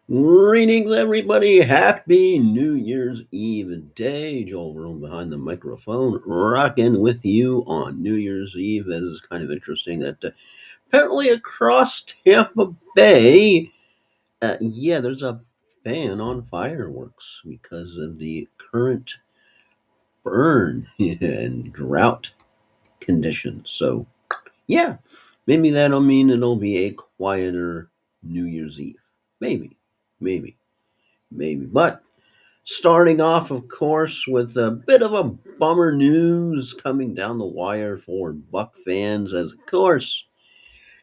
Greetings, everybody. Happy New Year's Eve day. Joel Verone behind the microphone, rocking with you on New Year's Eve. That is kind of interesting that apparently across Tampa Bay, there's a ban on fireworks because of the current burn and drought conditions. So, yeah, maybe that'll mean it'll be a quieter New Year's Eve. Maybe, maybe. But starting off, of course, with a bit of a bummer news coming down the wire for Buck fans, as of course,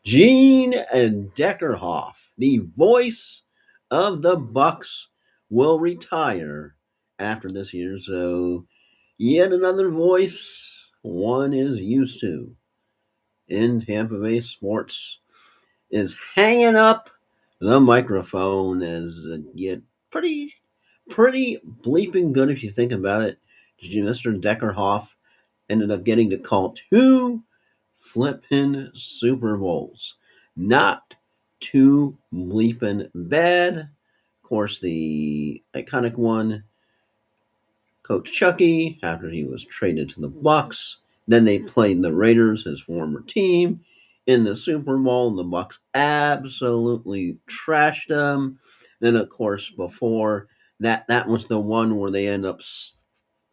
Gene and Deckerhoff, the voice of the Bucks, will retire after this year. So, yet another voice one is used to in Tampa Bay sports is hanging up the microphone as yet pretty pretty bleeping good if you think about it. Mr. Deckerhoff ended up getting to call two flippin' Super Bowls. Not too bleeping bad. Of course, the iconic one, Coach Chucky, after he was traded to the Bucks. Then they played the Raiders, his former team, in the Super Bowl. And the Bucks absolutely trashed them. Then, of course, before that was the one where they end up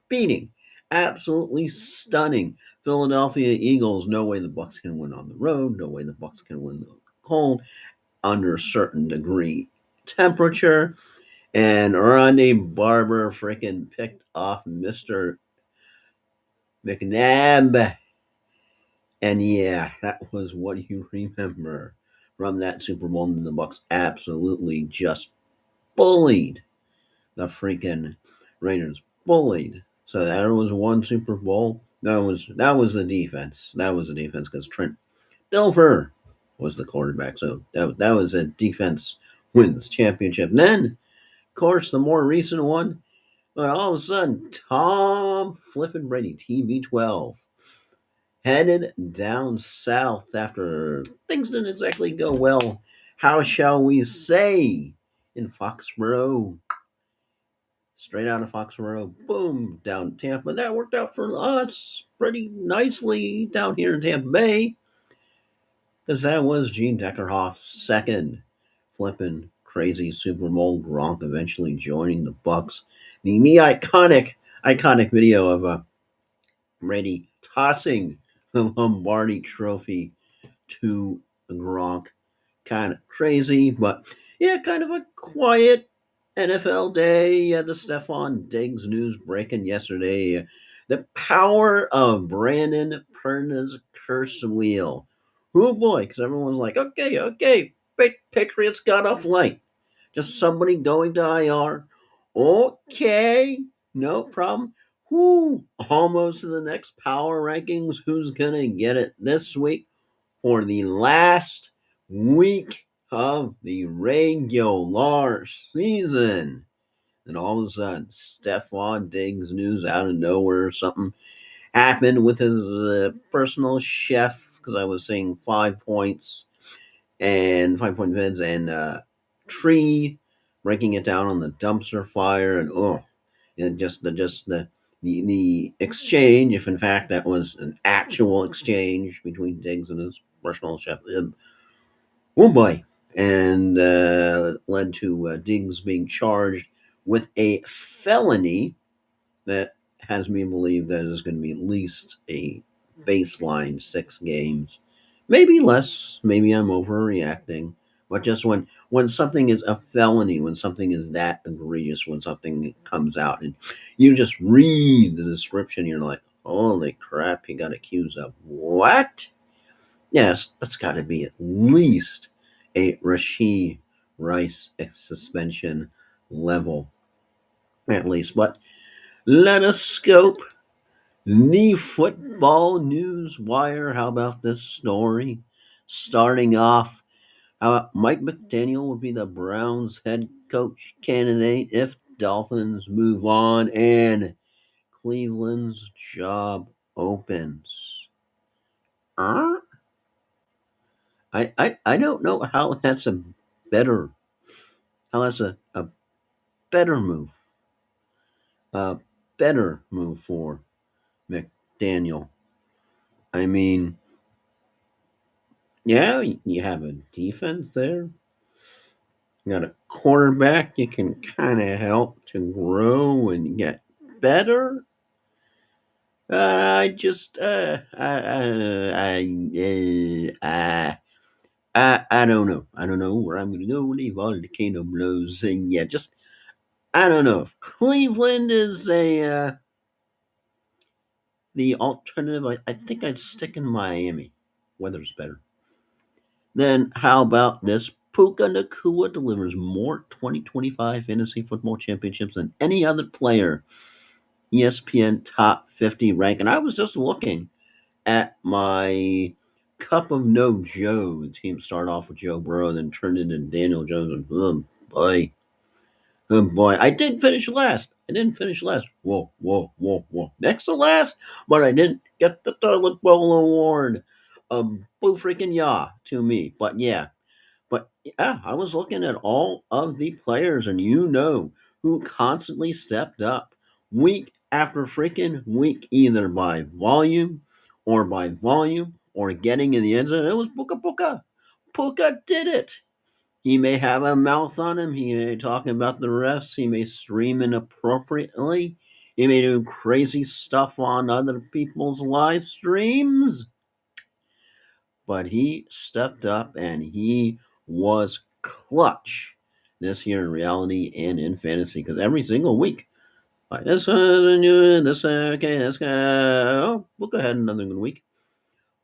beating, absolutely stunning Philadelphia Eagles. No way the Bucks can win on the road. No way the Bucks can win the cold under a certain degree temperature. And Ronnie Barber freaking picked off Mr. McNabb. And yeah, that was what you remember from that Super Bowl. And the Bucks absolutely just bullied the freaking Raiders. Bullied. So that was one Super Bowl. That was the defense. That was the defense because Trent Dilfer was the quarterback. So that was a defense wins championship. And then, of course, the more recent one. But all of a sudden, Tom flippin' Brady, TB12, headed down south after things didn't exactly go well. How shall we say? In Foxborough, straight out of Foxborough, boom, down Tampa. That worked out for us pretty nicely down here in Tampa Bay, because that was Gene Deckerhoff's second flippin' crazy Super Bowl. Gronk eventually joining the Bucks. The iconic video of Brady tossing the Lombardi Trophy to Gronk. Kind of crazy, but yeah, kind of a quiet NFL day. The Stephon Diggs news breaking yesterday. The power of Brandon Perna's curse wheel. Oh boy, because everyone's like, okay, Patriots got off light. Just somebody going to IR. Okay, no problem. Who almost to the next power rankings? Who's gonna get it this week or the last week of the regular season? And all of a sudden, Stephon Diggs news out of nowhere. Something happened with his personal chef because I was saying 5 points and 5 point vids and tree breaking it down on the dumpster fire and and the exchange, if in fact that was an actual exchange between Diggs and his personal chef. Oh boy. And led to Diggs being charged with a felony that has me believe that is going to be at least a baseline 6 games. Maybe less. Maybe I'm overreacting. But just when something is a felony, when something is that egregious, when something comes out and you just read the description, you're like, holy crap, he got accused of what? Yes, that's got to be at least a Rashee Rice suspension level, at least. But let us scope the football news wire. How about this story? Starting off, how about Mike McDaniel would be the Browns head coach candidate if Dolphins move on and Cleveland's job opens. Huh? I don't know how that's a better Unless a better move, a better move for McDaniel. I mean, yeah, you have a defense there. You got a quarterback you can kind of help to grow and get better. I just, I don't know. I don't know where I'm going to go when the volcano blows. And yeah, just, I don't know. If Cleveland is the alternative, I think I'd stick in Miami. Weather's better. Then how about this? Puka Nakua delivers more 2025 fantasy football championships than any other player. ESPN top 50 rank. And I was just looking at my cup of no Joe. The team started off with Joe Burrow, then turned into Daniel Jones. And boy, oh boy, I did finish last. I didn't finish last. Whoa, whoa, whoa, whoa. Next to last, but I didn't get the toilet bowl award. Boo freaking yah to me. But yeah, I was looking at all of the players, and who constantly stepped up week after freaking week, either by volume, or getting in the end zone. It was Puka Puka. Puka did it. He may have a mouth on him. He may talk about the refs. He may stream inappropriately. He may do crazy stuff on other people's live streams, but he stepped up and he was clutch this year in reality and in fantasy because every single week, like this new this okay, this guy, oh, Puka had another good week.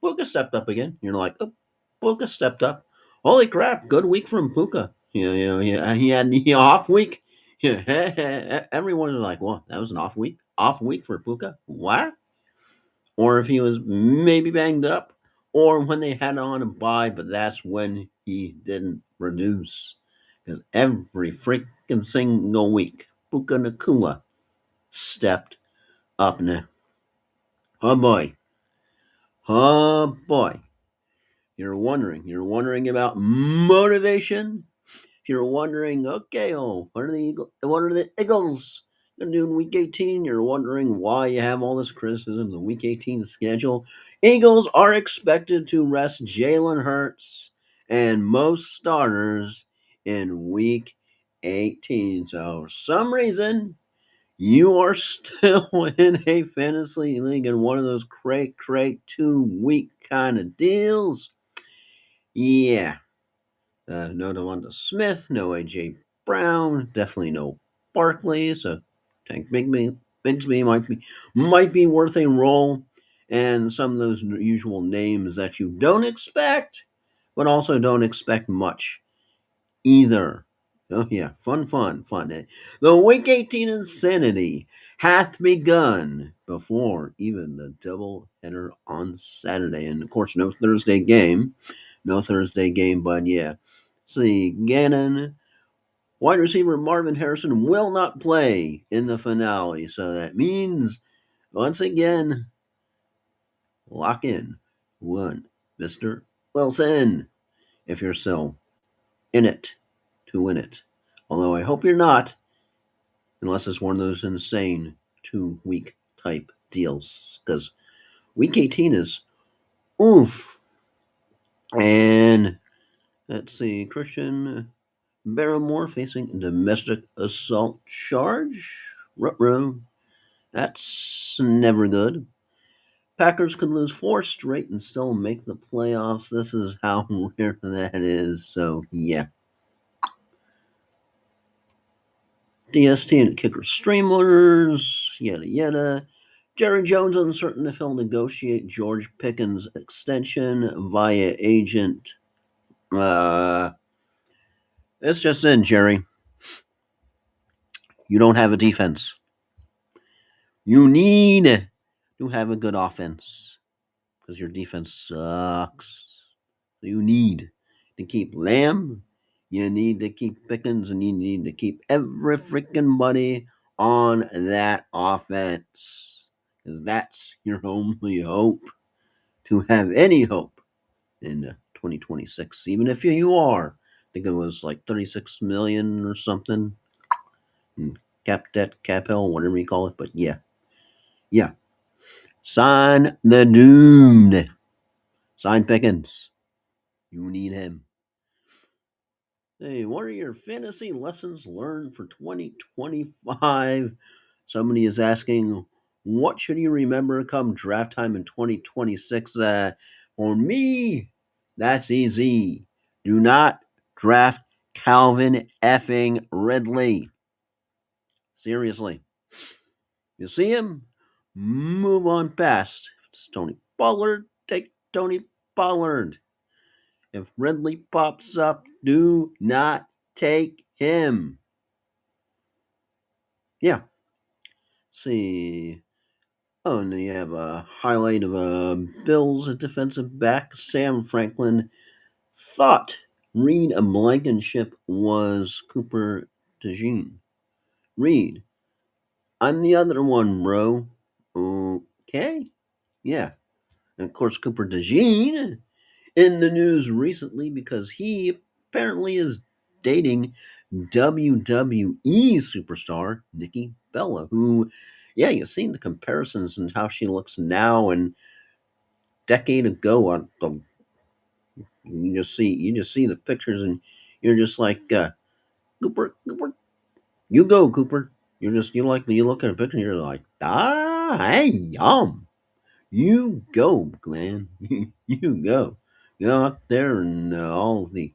Puka stepped up again. You're like, oh, Puka stepped up. Holy crap, good week from Puka. Yeah. He had the off week. Yeah, everyone was like, well, that was an off week. Off week for Puka. What? Or if he was maybe banged up, or when they had on a bye, but that's when he didn't produce. Because every freaking single week, Puka Nakua stepped up now. Oh boy. Oh boy. You're wondering about motivation. If you're wondering, okay, what are the Eagles gonna do in Week 18? You're wondering why you have all this criticism of the Week 18 schedule. Eagles are expected to rest Jalen Hurts and most starters in Week 18. So for some reason, you are still in a fantasy league in one of those crate 2 week kind of deals. Yeah, no Devonta Smith, no AJ Brown, definitely no Barkley. So Tank Bigsby might be worth a roll, and some of those usual names that you don't expect, but also don't expect much either. Oh yeah, fun. The Week 18 insanity hath begun before even the double header on Saturday, and of course no Thursday game, but yeah. See, Gannon, wide receiver Marvin Harrison will not play in the finale, so that means once again, lock in one, Mr. Wilson, if you're still in it to win it. Although I hope you're not, unless it's one of those insane 2 week type deals, because week 18 is oof. And let's see, Christian Barrymore facing domestic assault charge. Ruh-roh. That's never good. Packers could lose 4 straight and still make the playoffs. This is how rare that is. So, yeah. DST and kicker streamers, yada yada. Jerry Jones uncertain if he'll negotiate George Pickens' extension via agent. It's just in, Jerry. You don't have a defense. You need to have a good offense because your defense sucks. So you need to keep Lamb. You need to keep Pickens, and you need to keep every freaking buddy on that offense because that's your only hope to have any hope in 2026, even if you are think it was like 36 million or something. Cap debt, cap hell, whatever you call it. But yeah, yeah. Sign the doomed. Sign Pickens. You need him. Hey, what are your fantasy lessons learned for 2025? Somebody is asking, what should you remember come draft time in 2026? For me, that's easy. Do not draft Calvin effing Ridley. Seriously. You see him? Move on past. If it's Tony Pollard, take Tony Pollard. If Ridley pops up, do not take him. Yeah. See. Oh, and then you have a highlight of a Bills defensive back, Sam Franklin, thought Reed Blankenship was Cooper DeJean. Reed, I'm the other one, bro. Okay. Yeah. And of course, Cooper DeJean in the news recently because he apparently is dating WWE superstar Nikki Bella, who, yeah, you've seen the comparisons and how she looks now and decade ago. You just see the pictures and you're just like Cooper, you go Cooper. You look at a picture and you're like hey yum. You go, man. You go. Go out there and all the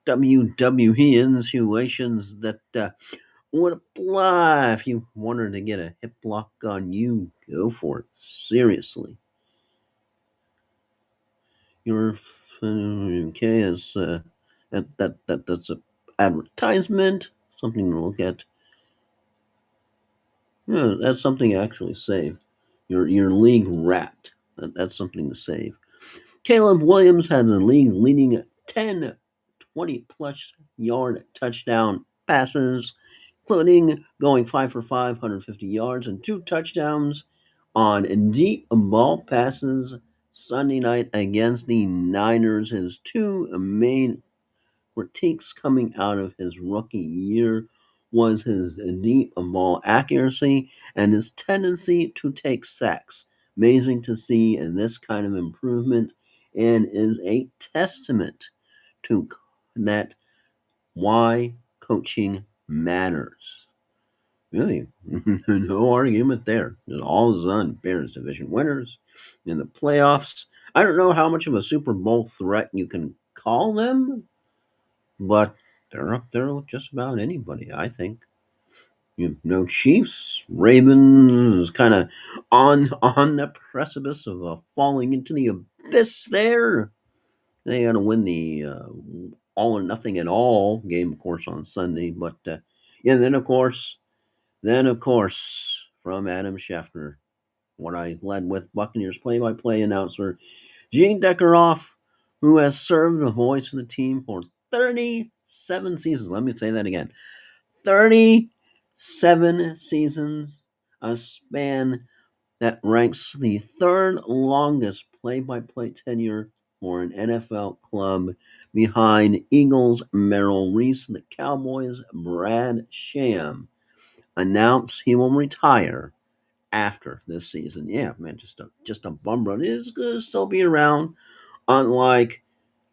WWE insinuations that would apply if you wanted to get a hip lock on you. Go for it. Seriously. Your okay is that's a advertisement. Something to look at. Yeah, that's something to actually save. Your league wrapped. That's something to save. Caleb Williams has a league leading 10 20 plus yard touchdown passes, including going 5 for 5, 150 yards, and 2 touchdowns on deep ball passes Sunday night against the Niners. His two main critiques coming out of his rookie year was his deep ball accuracy and his tendency to take sacks. Amazing to see this kind of improvement and is a testament to that why coaching matters. Really, no argument there. It's all done. Bears division winners in the playoffs. I don't know how much of a Super Bowl threat you can call them, but they're up there with just about anybody, I think. You know, Chiefs, Ravens, kind of on the precipice of falling into the abyss there. They got to win the all or nothing at all game, of course, on Sunday. But yeah, then of course, from Adam Schefter, what I led with Buccaneers play-by-play announcer Gene Deckeroff, who has served the voice of the team for 37 seasons. Let me say that again. 37 seasons, a span that ranks the third longest play-by-play tenure for an NFL club behind Eagles Merrill Reese and the Cowboys Brad Sham announced he will retire after this season. Yeah, man, just a bum run. It is going to still be around, unlike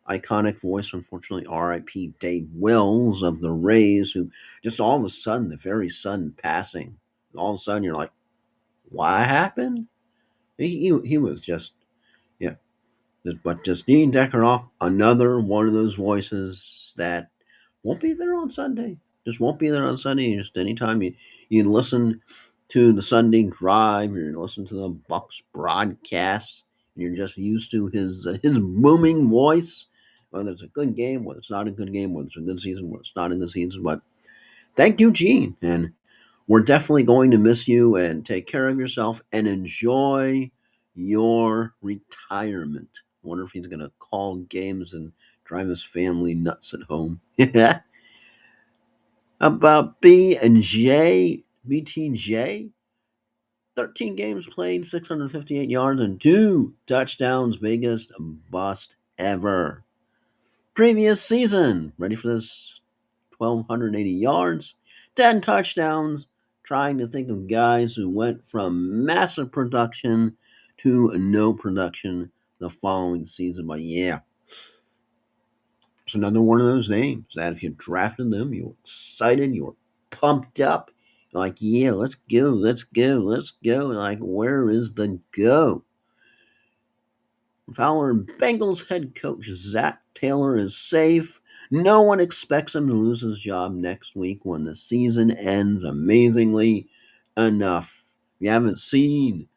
iconic voice, unfortunately, R.I.P. Dave Wells of the Rays, who just all of a sudden, the very sudden passing, all of a sudden you're like, what happened? He was just, yeah. But Justine Deckeroff, another one of those voices that won't be there on Sunday. Just won't be there on Sunday. Just anytime you listen to the Sunday Drive, you listen to the Bucks broadcast, and you're just used to his booming voice. Whether it's a good game, whether it's not a good game, whether it's a good season, whether it's not a good season. But thank you, Gene, and we're definitely going to miss you. And take care of yourself and enjoy your retirement. I wonder if he's going to call games and drive his family nuts at home. About B and J, BTJ, 13 games played, 658 yards, and 2 touchdowns. Biggest bust ever. Previous season, ready for this? 1,280 yards, 10 touchdowns. Trying to think of guys who went from massive production to no production the following season. But yeah, it's another one of those names that if you drafted them, you were excited, you were pumped up. Like, yeah, let's go, let's go, let's go. Like, where is the go? Fowler Bengals head coach Zach Taylor is safe. No one expects him to lose his job next week when the season ends amazingly enough. If you haven't seen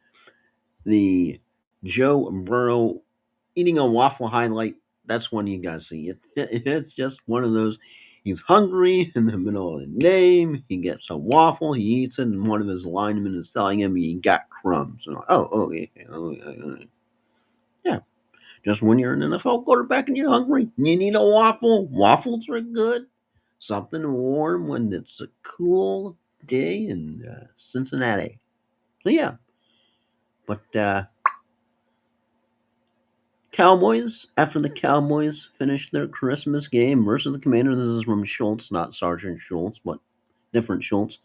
the Joe Burrow eating a waffle highlight, that's one you gotta see. It's just one of those. He's hungry in the middle of the game. He gets a waffle. He eats it, and one of his linemen is telling him he got crumbs. And yeah. Just when you're an NFL quarterback and you're hungry, you need a waffle. Waffles are good. Something warm when it's a cool day in Cincinnati. So yeah, but Cowboys, after the Cowboys finished their Christmas game versus the Commanders, this is from Schultz, not Sergeant Schultz, but different Schultz,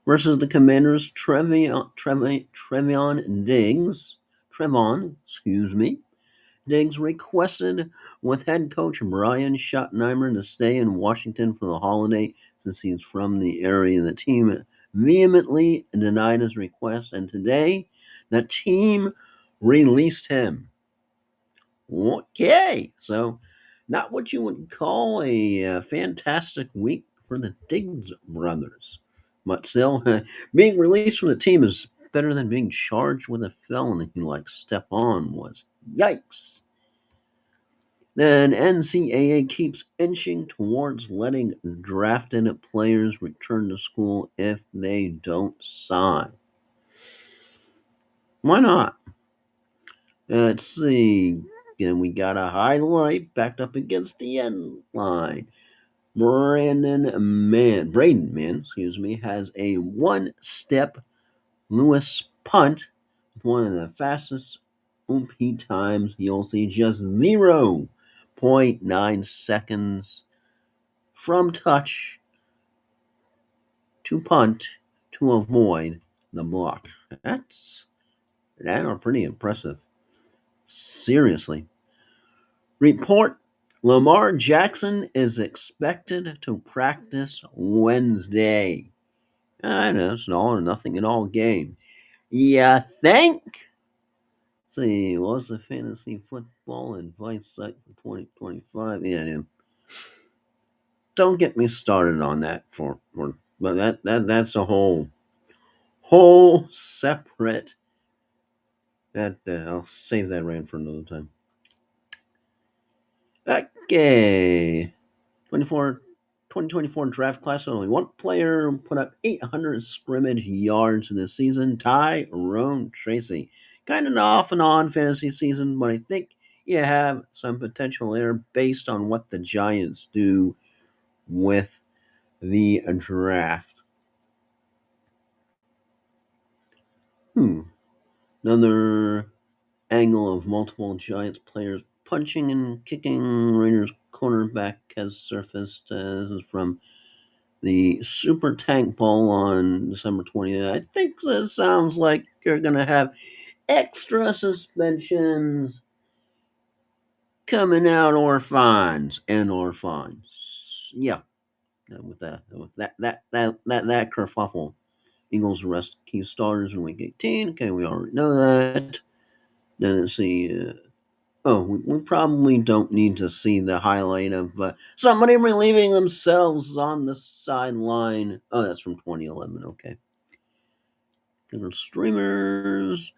versus the Commanders, Trevon, excuse me, Diggs requested with head coach Brian Schottenheimer to stay in Washington for the holiday since he's from the area. The team vehemently denied his request, and today the team released him. Okay, so not what you would call a fantastic week for the Diggs brothers, but still, being released from the team is better than being charged with a felony like Stephon was. Yikes! Then NCAA keeps inching towards letting drafted players return to school if they don't sign. Why not? Let's see. Again, we got a highlight backed up against the end line. Braden Mann, has a one-step Lewis punt with one of the fastest OP times you'll see, just 0.9 seconds from touch to punt to avoid the block. That are pretty impressive. Seriously. Report Lamar Jackson is expected to practice Wednesday. I know it's an all or nothing at all game. You think? Let's see, what's the fantasy football advice site for 2025? Yeah. Don't get me started on that but that's a whole separate that I'll save that rant for another time. Okay. 2024 draft class, only one player put up 800 scrimmage yards this season, Tyrone Tracy. Kind of an off and on fantasy season, but I think you have some potential there based on what the Giants do with the draft. Another angle of multiple Giants players punching and kicking Raiders cornerback has surfaced. This is from the Super Tank Bowl on December 20th. I think this sounds like you're going to have extra suspensions coming out or fines. Yeah, with that kerfuffle. Eagles arrest key starters in Week 18. Okay, we already know that. Then let's see. We probably don't need to see the highlight of somebody relieving themselves on the sideline. Oh, that's from 2011. Okay. Different streamers.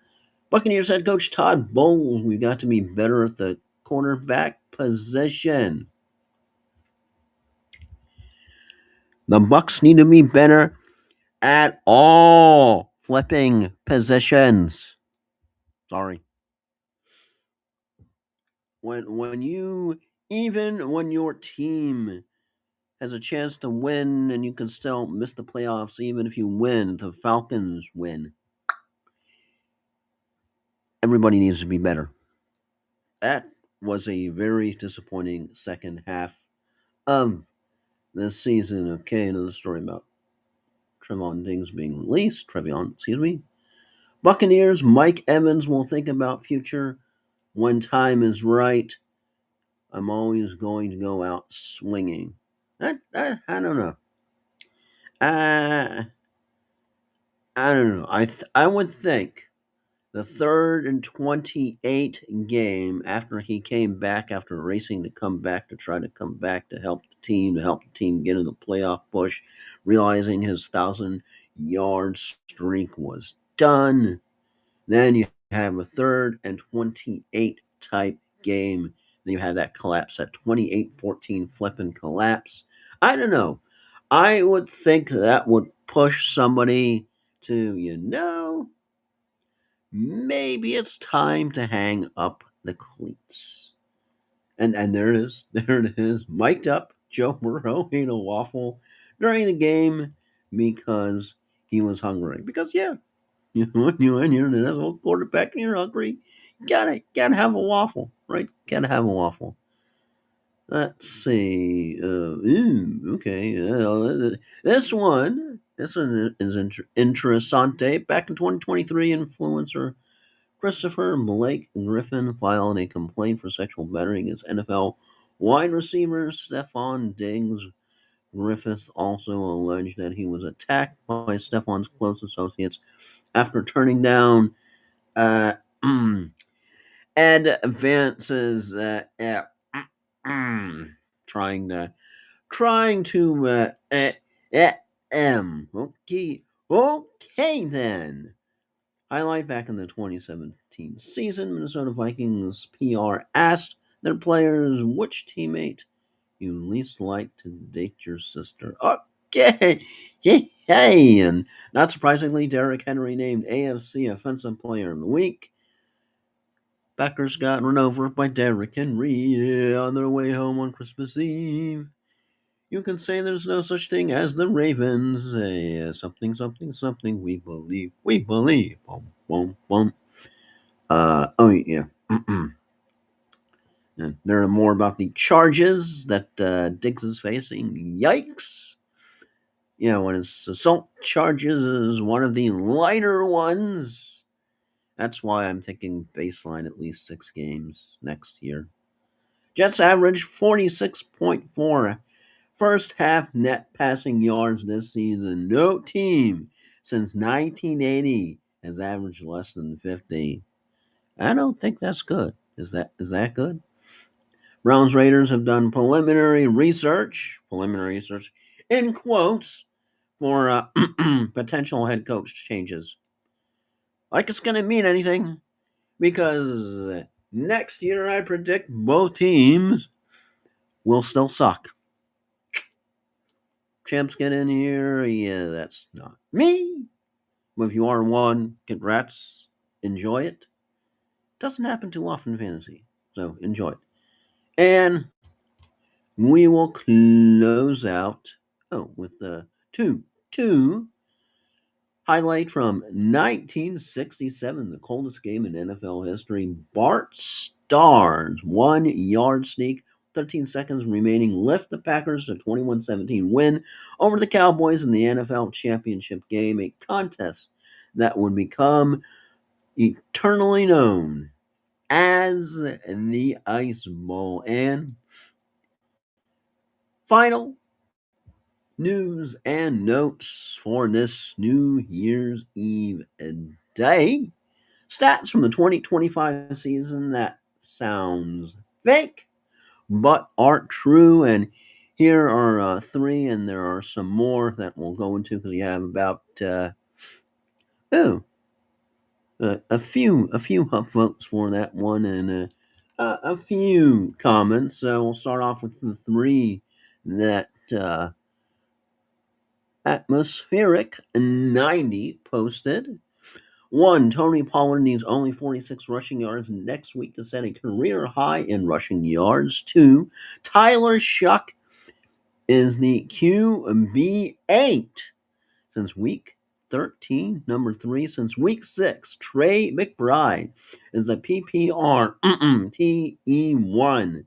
Buccaneers head coach Todd Bowles. We got to be better at the quarterback position. The Bucs need to be better at all flipping positions. Sorry. When your team has a chance to win and you can still miss the playoffs even if you win, the Falcons win. Everybody needs to be better. That was a very disappointing second half of this season. Okay, another story about Trevon Diggs being released. Trevion, excuse me. Buccaneers, Mike Evans will think about future when time is right. I'm always going to go out swinging. I don't know. Uh, I don't know. I would think the 3rd and 28 game after he came back after racing to come back to try to come back to help the team get in the playoff push, realizing his 1,000 yard streak was done. Then you have a 3rd and 28 type game. Then you have that collapse, that 28-14 flipping collapse. I don't know. I would think that would push somebody to, maybe it's time to hang up the cleats. And there it is. There it is. Mic'd up. Joe Burrow ate a waffle during the game because he was hungry. Because yeah, when you're an NFL quarterback and you're hungry, you gotta have a waffle, right? Gotta have a waffle. Let's see. Okay. This one, is interessante. Back in 2023, influencer Christopher Blake Griffin filed a complaint for sexual battery against NFL wide receiver Stephon Diggs. Griffith also alleged that he was attacked by Stephon's close associates after turning down uh, Ed Vance's trying to okay then. Highlight: back in the 2017 season, Minnesota Vikings PR asked their players which teammate you least like to date your sister. Okay, yay! And not surprisingly, Derrick Henry named AFC Offensive Player of the Week. Packers got run over by Derrick Henry on their way home on Christmas Eve. You can say there's no such thing as the Ravens. Something, something, something. We believe. We believe. Boom, boom, boom. Oh yeah. And there are more about the charges that Diggs is facing. Yikes! Yeah, when his assault charges is one of the lighter ones. That's why I'm thinking baseline at least 6 games next year. Jets averaged 46.4 first half net passing yards this season. No team since 1980 has averaged less than 50. I don't think that's good. Is that good? Browns Raiders have done preliminary research in quotes for potential head coach changes. Like it's going to mean anything, because next year I predict both teams will still suck. Champs get in here. Yeah, that's not me. But if you are one, congrats. Enjoy it. Doesn't happen too often in fantasy, so enjoy it. And we will close out with the two highlight from 1967, the coldest game in NFL history. Bart Starr's 1 yard sneak, 13 seconds remaining, lift the Packers to 21-17 win over the Cowboys in the NFL championship game, a contest that would become eternally known as the Ice Bowl. And final news and notes for this New Year's Eve day. Stats from the 2025 season that sounds fake but aren't true. And here are 3, and there are some more that we'll go into because we have about a few upvotes for that one, and a few comments. So we'll start off with the 3 that Atmospheric 90 posted. 1. Tony Pollard needs only 46 rushing yards next week to set a career high in rushing yards. 2. Tyler Shuck is the QB8 since week 13, number 3 since week 6. Trey McBride is a PPR TE1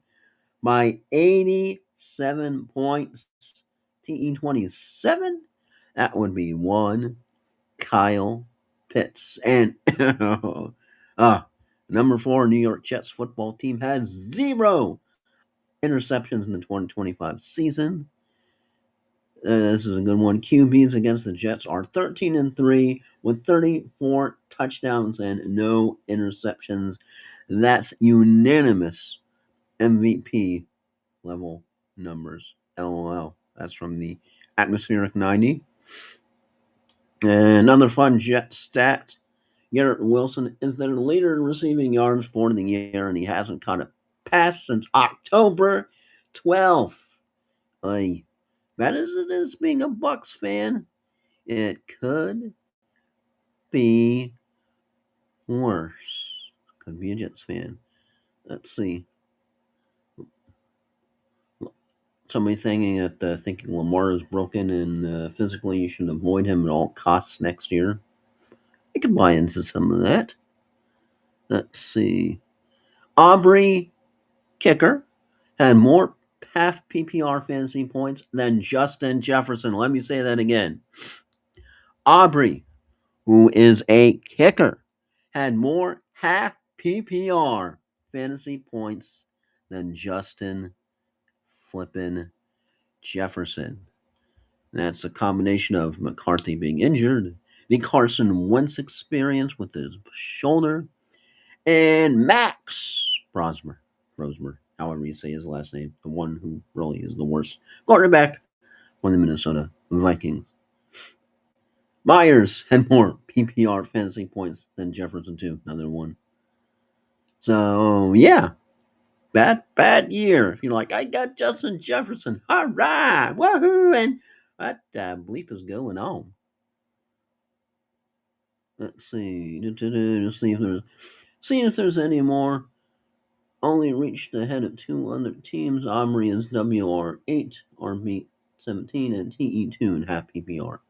by 87 points. TE27? That would be one Kyle Pitts. And number 4, New York Jets football team has 0 interceptions in the 2025 season. This is a good one. QBs against the Jets are 13-3 with 34 touchdowns and no interceptions. That's unanimous MVP level numbers. LOL. That's from the Atmospheric 90. And another fun Jet stat. Garrett Wilson is their leader in receiving yards for the year, and he hasn't caught a pass since October 12th. Bad as it is being a Bucks fan, it could be worse. Could be a Jets fan. Let's see. Somebody thinking Lamar is broken and physically you should avoid him at all costs next year. I could buy into some of that. Let's see. Aubrey, kicker, had more half PPR fantasy points than Justin Jefferson. Let me say that again. Aubrey, who is a kicker, had more half PPR fantasy points than Justin flippin' Jefferson. That's a combination of McCarthy being injured, the Carson Wentz experience with his shoulder, and Max Brosmer, however you say his last name, the one who really is the worst quarterback for the Minnesota Vikings. Myers had more PPR fantasy points than Jefferson too, another one. So yeah, bad year. If you're like, I got Justin Jefferson, all right, woohoo, and what bleep is going on? Let's see. Let's see if there's any more. Only reached ahead of 2 other teams. Omri is WR8, RB17, and TE2 and half PPR.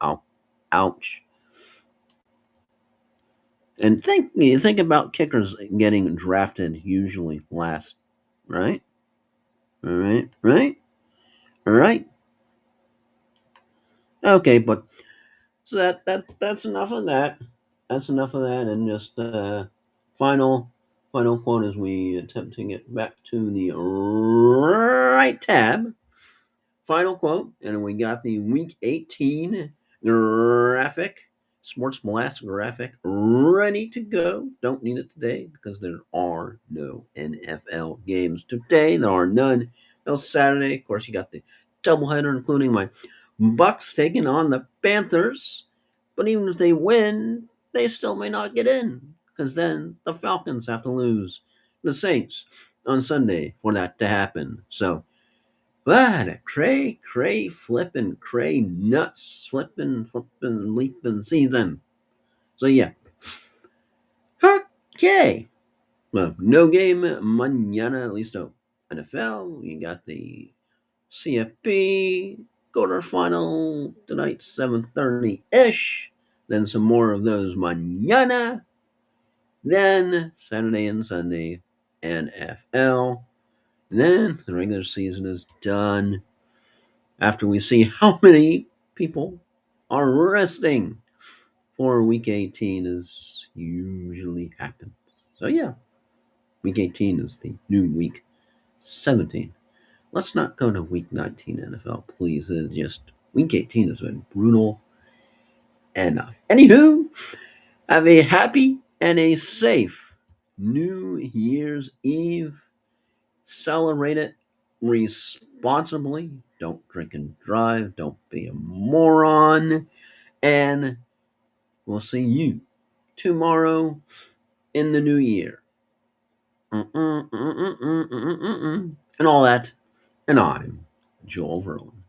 Ouch. And think about kickers getting drafted usually last, right? All right. Okay, but so that's enough of that. That's enough of that, and just final quote as we attempt to get back to the right tab. Final quote, and we got the Week 18 graphic, Sports Blast graphic, ready to go. Don't need it today because there are no NFL games today. There are none till Saturday. Of course, you got the doubleheader, including my Bucks taking on the Panthers. But even if they win, they still may not get in because then the Falcons have to lose the Saints on Sunday for that to happen. So, but a cray, flippin', cray, nuts, flippin', leapin' season. So, yeah. Okay. Well, no game mañana, at least no NFL. You got the CFP quarterfinal tonight, 7:30-ish. Then some more of those mañana. Then Saturday and Sunday, NFL. And then the regular season is done. After we see how many people are resting for Week 18 as usually happens. So yeah, Week 18 is the new Week 17. Let's not go to Week 19 NFL, please. It's just Week 18 has been brutal enough. Anywho, have a happy and a safe New Year's Eve. Celebrate it responsibly. Don't drink and drive. Don't be a moron. And we'll see you tomorrow in the new year. And all that. And I'm Joel Verlin.